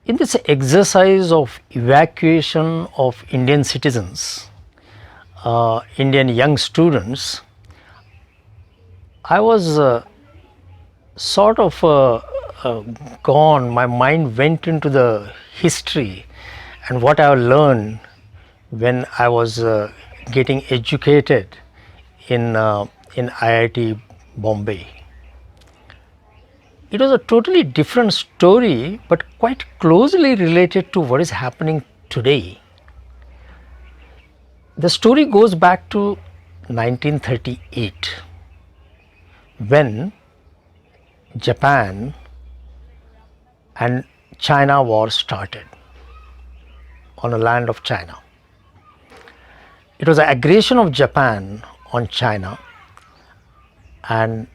In this exercise of evacuation of Indian citizens, Indian young students, I was gone, my mind went into the history and what I have learned when I was getting educated in IIT Bombay. It was a totally different story, but quite closely related to what is happening today. The story goes back to 1938, when Japan and China war started on the land of China. It was an aggression of Japan on China, and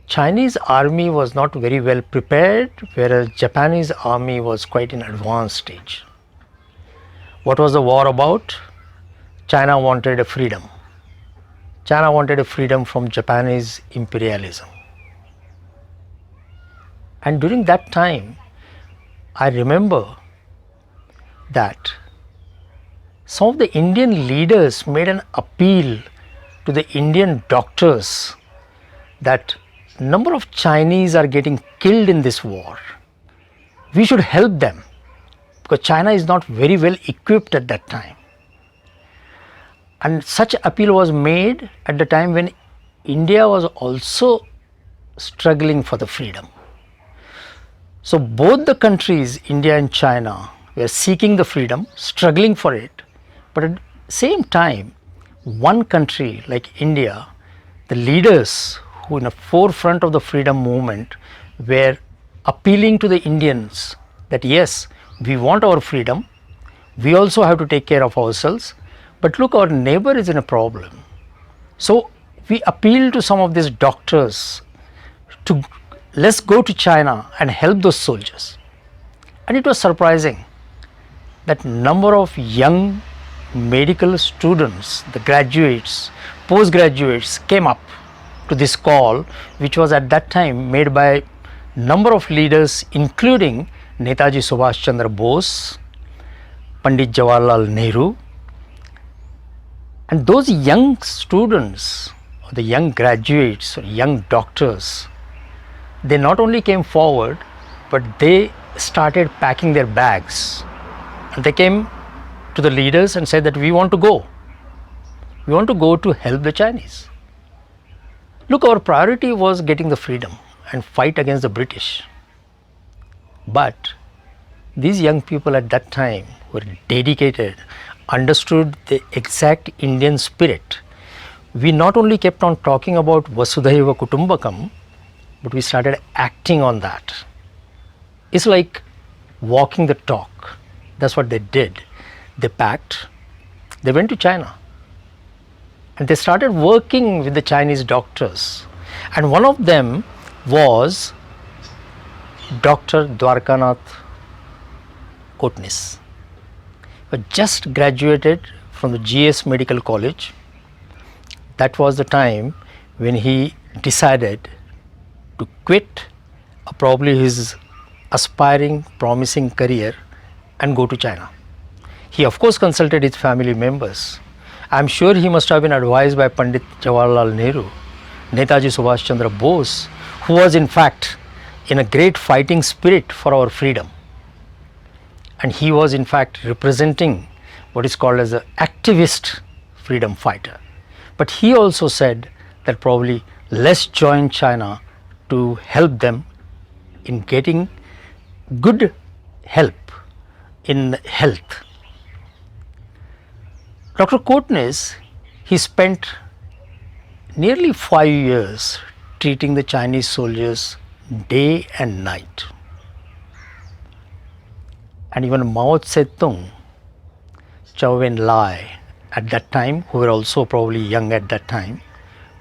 Chinese army was not very well prepared, whereas Japanese army was quite in advanced stage. What was the war about? China wanted a freedom. China wanted a freedom from Japanese imperialism. And during that time, I remember that some of the Indian leaders made an appeal to the Indian doctors that number of Chinese are getting killed in this war. We should help them because China is not very well equipped at that time. And such appeal was made at the time when India was also struggling for the freedom. So both the countries, India and China, were seeking the freedom, struggling for it, but at the same time, one country like India, the leaders who in the forefront of the freedom movement were appealing to the Indians that yes, we want our freedom, we also have to take care of ourselves, but look, our neighbor is in a problem. So we appeal to some of these doctors to let's go to China and help those soldiers. And it was surprising that number of young medical students, the graduates, postgraduates came up to this call, which was at that time made by number of leaders, including Netaji Subhash Chandra Bose, Pandit Nehru, and those young students, or the young graduates, or young doctors, they not only came forward, but they started packing their bags, and they came to the leaders and said that we want to go. We want to go to help the Chinese. Look, our priority was getting the freedom and fight against the British. But these young people at that time were dedicated, understood the exact Indian spirit. We not only kept on talking about Vasudhaiva Kutumbakam, but we started acting on that. It's like walking the talk. That's what they did. They packed, they went to China, and they started working with the Chinese doctors. And one of them was Dr. Dwarkanath Kotnis. He had just graduated from the GS Medical College. That was the time when he decided to quit probably his aspiring, promising career and go to China. He of course consulted his family members. I am sure he must have been advised by Pandit Nehru, Netaji Subhash Chandra Bose, who was in fact in a great fighting spirit for our freedom. And he was in fact representing what is called as an activist freedom fighter. But he also said that probably let's join China to help them in getting good help in health. Dr. Kotnis, he spent nearly 5 years treating the Chinese soldiers day and night. And even Mao Zedong, Zhou Enlai at that time, who were also probably young at that time,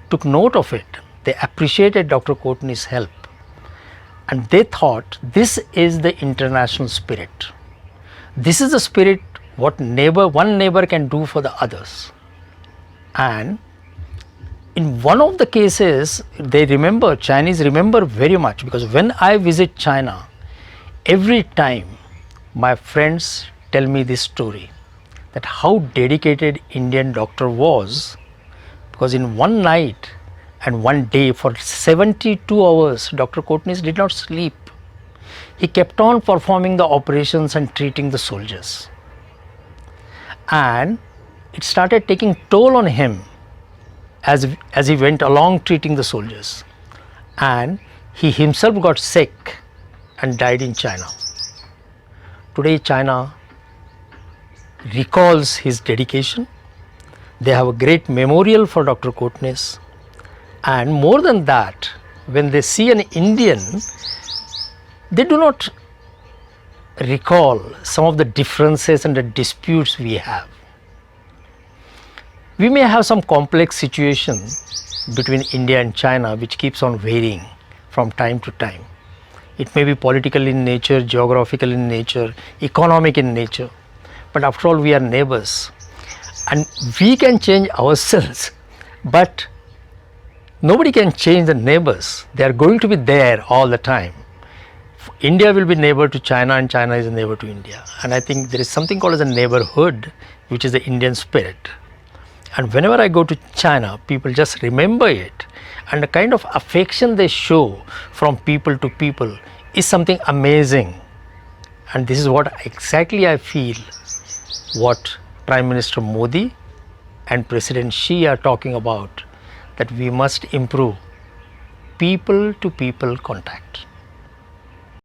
took note of it. They appreciated Dr. Kotnis' help. And they thought this is the international spirit. This is the spirit what one neighbor can do for the others. And in one of the cases, they remember, Chinese remember very much, because when I visit China, every time my friends tell me this story, that how dedicated Indian doctor was, because in one night and one day for 72 hours, Dr. Kotnis did not sleep. He kept on performing the operations and treating the soldiers. And it started taking toll on him as he went along treating the soldiers. And he himself got sick and died in China. Today China recalls his dedication. They have a great memorial for Dr. Kotnis. And more than that, when they see an Indian, they do not recall some of the differences and the disputes we have. We may have some complex situation between India and China which keeps on varying from time to time. It may be political in nature, geographical in nature, economic in nature, but after all we are neighbors and we can change ourselves, but nobody can change the neighbors. They are going to be there all the time. India will be neighbor to China and China is a neighbor to India. And I think there is something called as a neighborhood, which is the Indian spirit. And whenever I go to China, people just remember it. And the kind of affection they show from people to people is something amazing. And this is what exactly I feel what Prime Minister Modi and President Xi are talking about, that we must improve people to people contact.